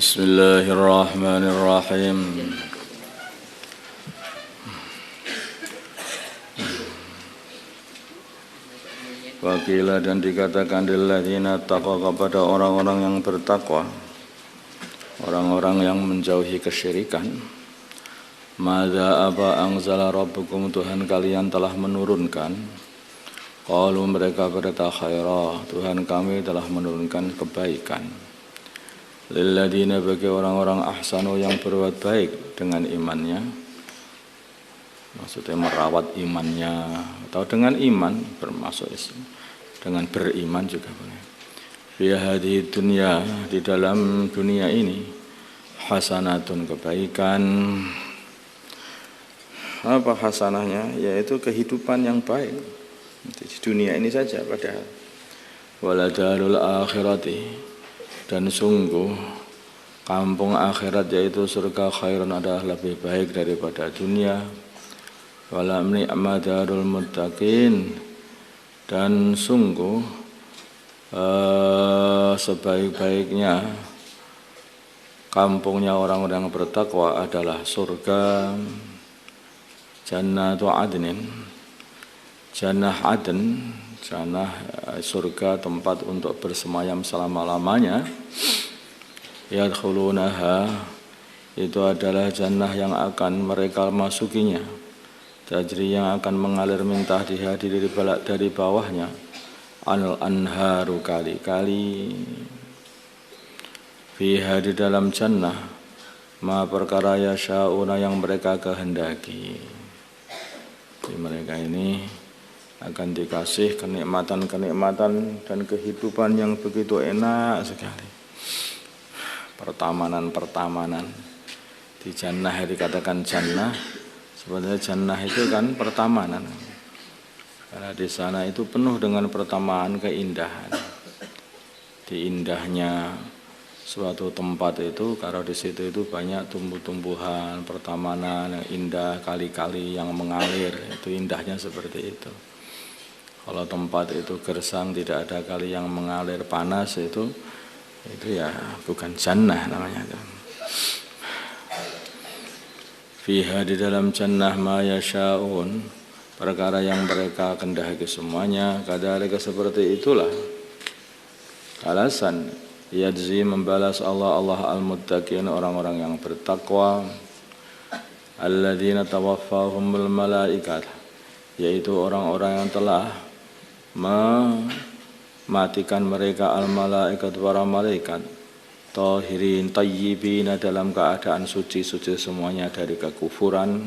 Bismillahirrahmanirrahim. Wakila dan dikatakan lilladzina taqaw kepada orang-orang yang bertakwa, orang-orang yang menjauhi kesyirikan. Madza apa anzala rabbukum, Tuhan kalian telah menurunkan. Qalu mereka berkata khaira, Tuhan kami telah menurunkan kebaikan. Lilladzina bagi orang-orang ahsanu yang berbuat baik dengan imannya. Maksudnya merawat imannya atau dengan iman bermasuk dengan beriman juga boleh. Fi hadhihi dunya, di dalam dunia ini, hasanatun kebaikan. Apa hasanahnya? Yaitu kehidupan yang baik di dunia ini saja padahal. Waladarul akhirati, dan sungguh kampung akhirat yaitu surga khairun adalah lebih baik daripada dunia. Walam ni'madarul muttaqin, dan sungguh sebaik-baiknya kampungnya orang-orang bertakwa adalah surga Jannatu Adnin, Jannah Aden, Jannah surga tempat untuk bersemayam selama-lamanya. Yadkhulunaha, itu adalah jannah yang akan mereka masukinya. Tajri, yang akan mengalir mintah dihadiri dari bawahnya. Al-anharu, kali-kali. Fiha, di dalam jannah, ma perkara yasha'una yang mereka kehendaki. Jadi mereka ini akan dikasih kenikmatan-kenikmatan dan kehidupan yang begitu enak sekali. Pertamanan di jannah, dikatakan jannah. Sebenarnya jannah itu kan pertamanan, karena di sana itu penuh dengan pertamaan, keindahan. Di indahnya suatu tempat itu, kalau di situ itu banyak tumbuh-tumbuhan, pertamanan yang indah, kali-kali yang mengalir, itu indahnya seperti itu. Kalau tempat itu gersang, tidak ada kali yang mengalir, panas, itu ya bukan jannah namanya. Fiha, di dalam jannah, ma yasha'un, perkara yang mereka kehendaki semuanya. Kadzalika, seperti itulah alasan yajzi, membalas Allah al-muttaqin, orang-orang yang bertakwa. Alladzina tawaffahumul malaikat, yaitu orang-orang yang telah mematikan mereka al-malaikat, para malaikat, tahirin tayyibin, dalam keadaan suci-suci semuanya dari kekufuran.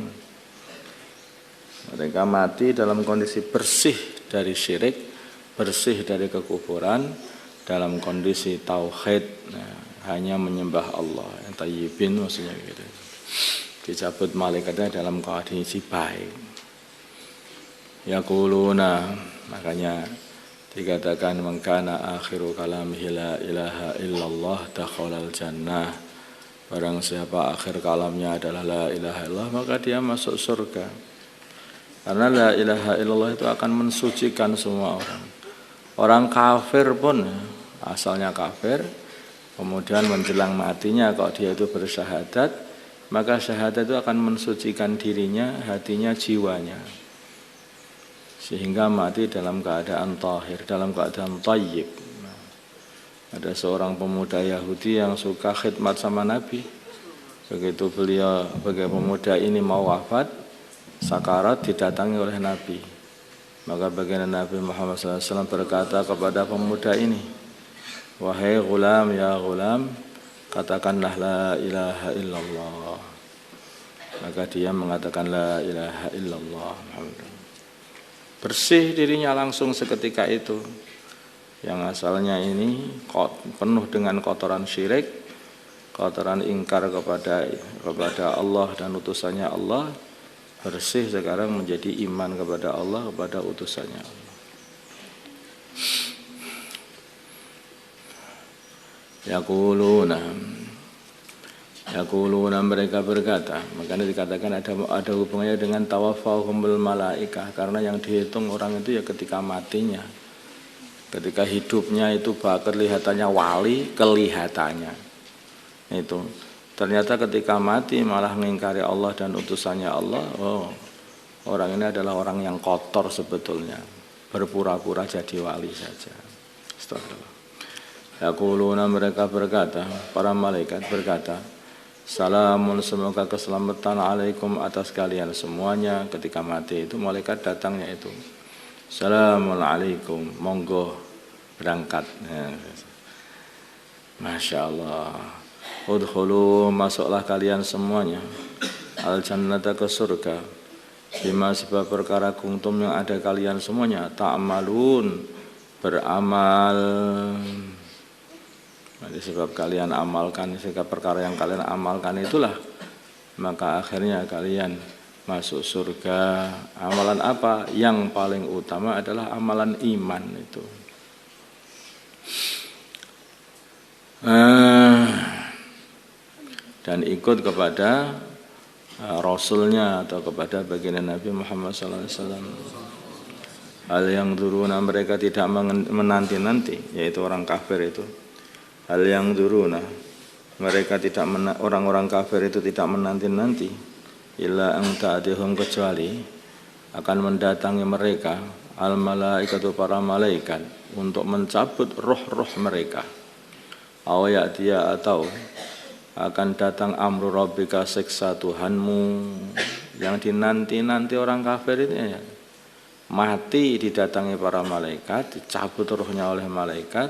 Mereka mati dalam kondisi bersih dari syirik, bersih dari kekufuran, dalam kondisi tauhid, hanya menyembah Allah. Yang tayyibin maksudnya gitu. Dicabut malaikatnya dalam kondisi baik. Yaquluna, makanya dikatakan mengkana akhiru kalamihi la ilaha illallah dakhalal jannah. Barang siapa akhir kalamnya adalah la ilaha illallah, maka dia masuk surga. Karena la ilaha illallah itu akan mensucikan semua orang. Orang kafir pun asalnya kafir, kemudian menjelang matinya kalau dia itu bersyahadat, maka syahadat itu akan mensucikan dirinya, hatinya, jiwanya, sehingga mati dalam keadaan tahir, dalam keadaan tayyib. Ada seorang pemuda Yahudi yang suka khidmat sama Nabi. Begitu beliau, bagi pemuda ini mau wafat, sakarat, didatangi oleh Nabi. Maka baginda Nabi Muhammad SAW berkata kepada pemuda ini, wahai gulam, ya gulam, katakanlah la ilaha illallah. Maka dia mengatakan la ilaha illallah. Bersih dirinya langsung seketika itu. Yang asalnya ini penuh dengan kotoran syirik, kotoran ingkar kepada Allah dan utusannya Allah, bersih sekarang menjadi iman kepada Allah, kepada utusannya Allah. Yaquluna, mereka berkata, makanya dikatakan ada hubungannya dengan tawaffahumul malaikah, karena yang dihitung orang itu ya ketika matinya. Ketika hidupnya itu kelihatannya wali, kelihatannya. Itu ternyata ketika mati malah mengingkari Allah dan utusannya Allah. Orang ini adalah orang yang kotor sebetulnya, berpura-pura jadi wali saja. Astagfirullah. Yaquluna, mereka berkata, para malaikat berkata, salamun, semoga keselamatan alaikum atas kalian semuanya. Ketika mati itu malaikat datangnya itu, salamun alaikum, monggo berangkat. Masya Allah. Udkhulu, masuklah kalian semuanya al jannata, ke surga, bima, sebab perkara kuntum yang ada kalian semuanya ta'malun, beramal. Jadi sebab kalian amalkan, sebab perkara yang kalian amalkan itulah maka akhirnya kalian masuk surga. Amalan apa? Yang paling utama adalah amalan iman itu. Dan ikut kepada Rasulnya atau kepada baginda Nabi Muhammad SAW. Hal yang duruna, mereka tidak menanti-nanti, yaitu orang kafir itu. Hal yang duruna, mereka tidak orang-orang kafir itu tidak menanti-nanti. Illa ang ta'adihum, kecuali akan mendatangi mereka al malaikatu, para malaikat, untuk mencabut roh-roh mereka. Awaya dia, atau akan datang amru rabbika, siksa Tuhanmu. Yang dinanti-nanti orang kafir itu ya, mati didatangi para malaikat, dicabut rohnya oleh malaikat,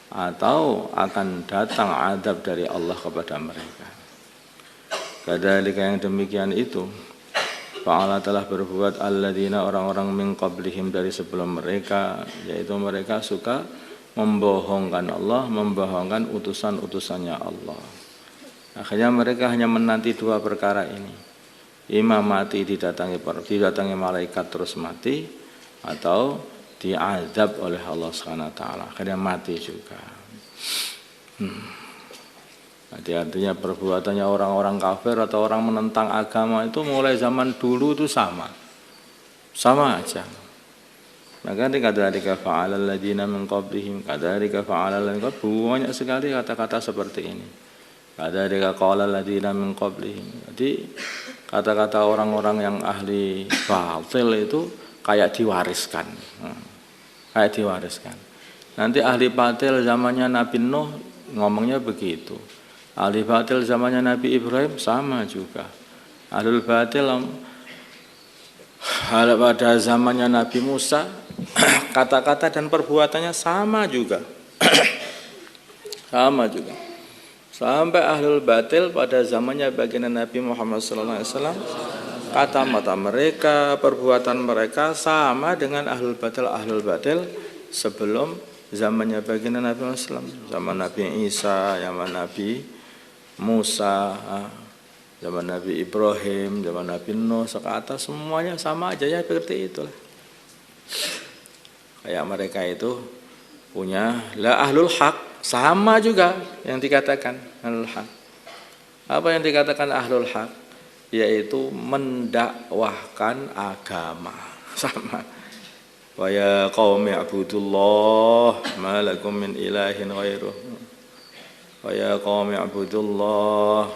atau akan datang adab dari Allah kepada mereka. Kadzalika, yang demikian itu, fa'ala, telah berbuat alladzina, orang-orang min qablihim, dari sebelum mereka, yaitu mereka suka membohongkan Allah, membohongkan utusan-utusannya Allah. Akhirnya mereka hanya menanti dua perkara ini. Imam mati didatangi malaikat terus mati, atau diazab oleh Allah SWT. Akhirnya mati juga. Jadi artinya perbuatannya orang-orang kafir atau orang menentang agama itu mulai zaman dulu itu sama aja. Maka kadzalika fa'alal ladzina min qablihim, kadzalika fa'alal ladzina, banyak sekali kata-kata seperti ini. Kadzalika qala alladziina min qablihim. Jadi kata-kata orang-orang yang ahli batil itu kayak diwariskan. Kayak diwariskan. Nanti ahli batil zamannya Nabi Nuh ngomongnya begitu. Ahli batil zamannya Nabi Ibrahim sama juga. Ahli batil pada zamannya Nabi Musa kata-kata dan perbuatannya sama juga. Sama juga. Sampai ahlul batil pada zamannya baginda Nabi Muhammad SAW, kata-kata mereka, perbuatan mereka sama dengan ahlul batil sebelum zamannya baginda Nabi Muhammad SAW. Zaman Nabi Isa, zaman Nabi Musa, zaman Nabi Ibrahim, zaman Nabi Nuh, ke atas semuanya sama aja ya, seperti itulah. Kayak mereka itu punya la ahlul haq, sama juga yang dikatakan ahlul haq. Apa yang dikatakan ahlul haq? Yaitu mendakwahkan agama. Sama. Wa ya qaumi ibudullah ma lakum min ilahin ghairuh. Wa ya qaumi ibudullah.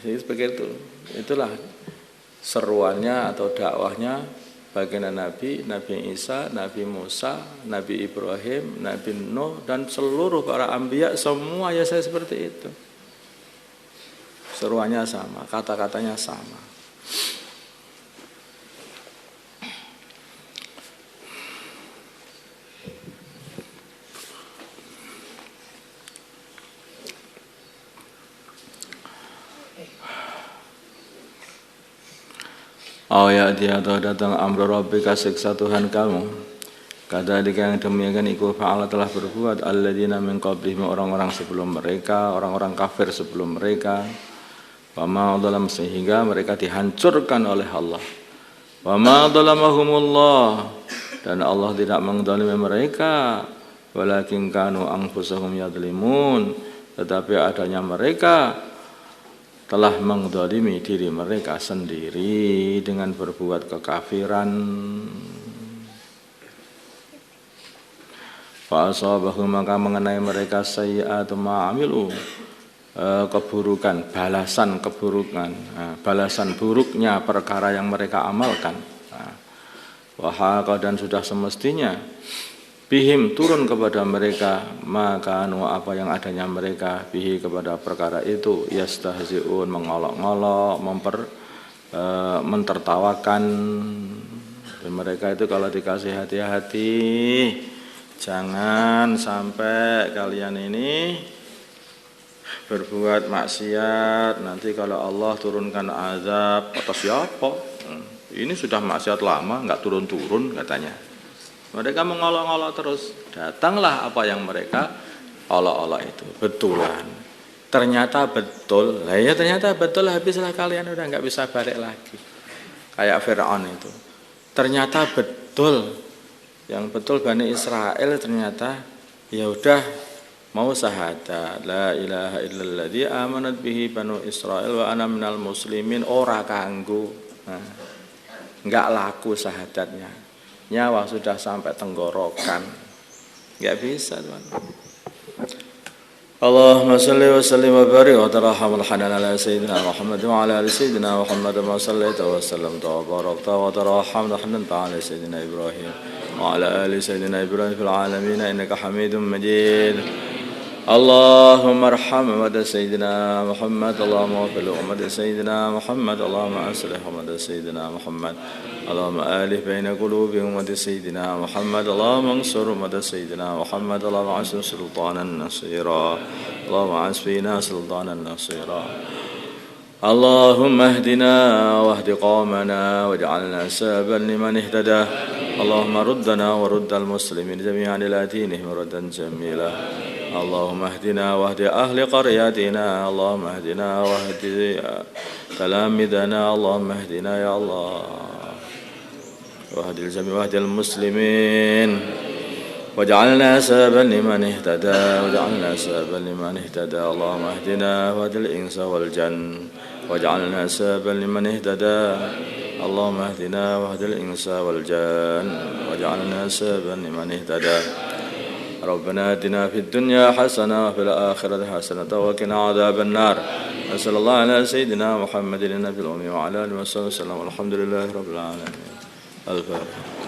Jadi seperti itu. Itulah seruannya atau dakwahnya baginda Nabi, Nabi Isa, Nabi Musa, Nabi Ibrahim, Nabi Nuh, dan seluruh para anbiya, semua ya saya seperti itu. Seruannya sama, kata-katanya sama. Ya dia atau datang amru rabbika, siksa Tuhan kamu. Kadzalika, yang demikian iku fa'ala, telah berbuat alladzina min qablihim, orang-orang sebelum mereka, orang-orang kafir sebelum mereka. Wa ma dhalam, sehingga mereka dihancurkan oleh Allah. Wa ma dhalamahumullah, dan Allah tidak menzalimi mereka, walakin kanu anfusahum yadzlimun, tetapi adanya mereka telah mengzalimi diri mereka sendiri dengan berbuat kekafiran. Fa asabahum maka mengenai mereka sayyi'atu ma amilu, keburukan, balasan keburukan, balasan buruknya perkara yang mereka amalkan. Wa haqa dan sudah semestinya bihim turun kepada mereka maka apa yang adanya mereka bihi kepada perkara itu yastahzi'un mengolok-olok mentertawakan. Mereka itu kalau dikasih hati-hati, jangan sampai kalian ini berbuat maksiat, nanti kalau Allah turunkan azab atas siapa? Ini sudah maksiat lama nggak turun-turun katanya. Mereka mengolok-olok terus. Datanglah apa yang mereka olok-olok itu. Betulan. Ternyata betul. Lah ya ternyata betul, habislah kalian udah nggak bisa balik lagi. Kayak Fir'aun itu. Ternyata betul. Yang betul Bani Israel ternyata ya udah mau syahadat. La ilaha illalladzi amanat bihi Banu Israel wa ana minal muslimin, ora kanggo. Enggak laku syahadatnya. Nyawa sudah sampai tenggorokan, nggak bisa tuan. Allahumma salli wa sallim wa barik wa taraham al-hanan ala sayyidina Muhammad wa ala ali sayyidina Muhammad wa sallaita wa sallamta wa barakta wa taraham al-hanan ala sayyidina Ibrahim wa ala ali sayyidina Ibrahim fil alamin innaka Hamidum Majid. Allahumma arham ummata sayyidina Muhammad, Allahumma wafil ummata sayyidina Muhammad, Allahumma aslih ummata sayyidina Muhammad, Allahumma alih baina qulubi ummati sayyidina Muhammad, Allahumma ansur ummata sayyidina Muhammad, Allahumma ansur sultanan nasira, Allahumma ansfina sultanan nasira. Allahumma ahdina wahdi qawmana waj'alna saban liman ihtada. Allahumma ruddana wa ruddal muslimin jami'an ila dinihim raddan jamila. Allahumma ahdina wahdi ahli qaryatina, Allahumma ahdina wahdi talamidana, Allahumma ahdina ya Allah. Wahdil jami' wahdil muslimin waj'alna saban liman ihtada, waj'alna saban liman ihtada. Allahumma ahdina wahdil insa wal jan waj'alna saban liman ihtada. Allahumma ahdina wahdil insa wal jan waj'alna saban liman ihtada. ربنا آتنا في الدنيا حسنة وفي الآخرة حسنة وقنا عذاب النار. صلى الله على سيدنا محمد النبي الأمي وعلى آله وصحبه وسلم والحمد لله رب العالمين. الفاتحة.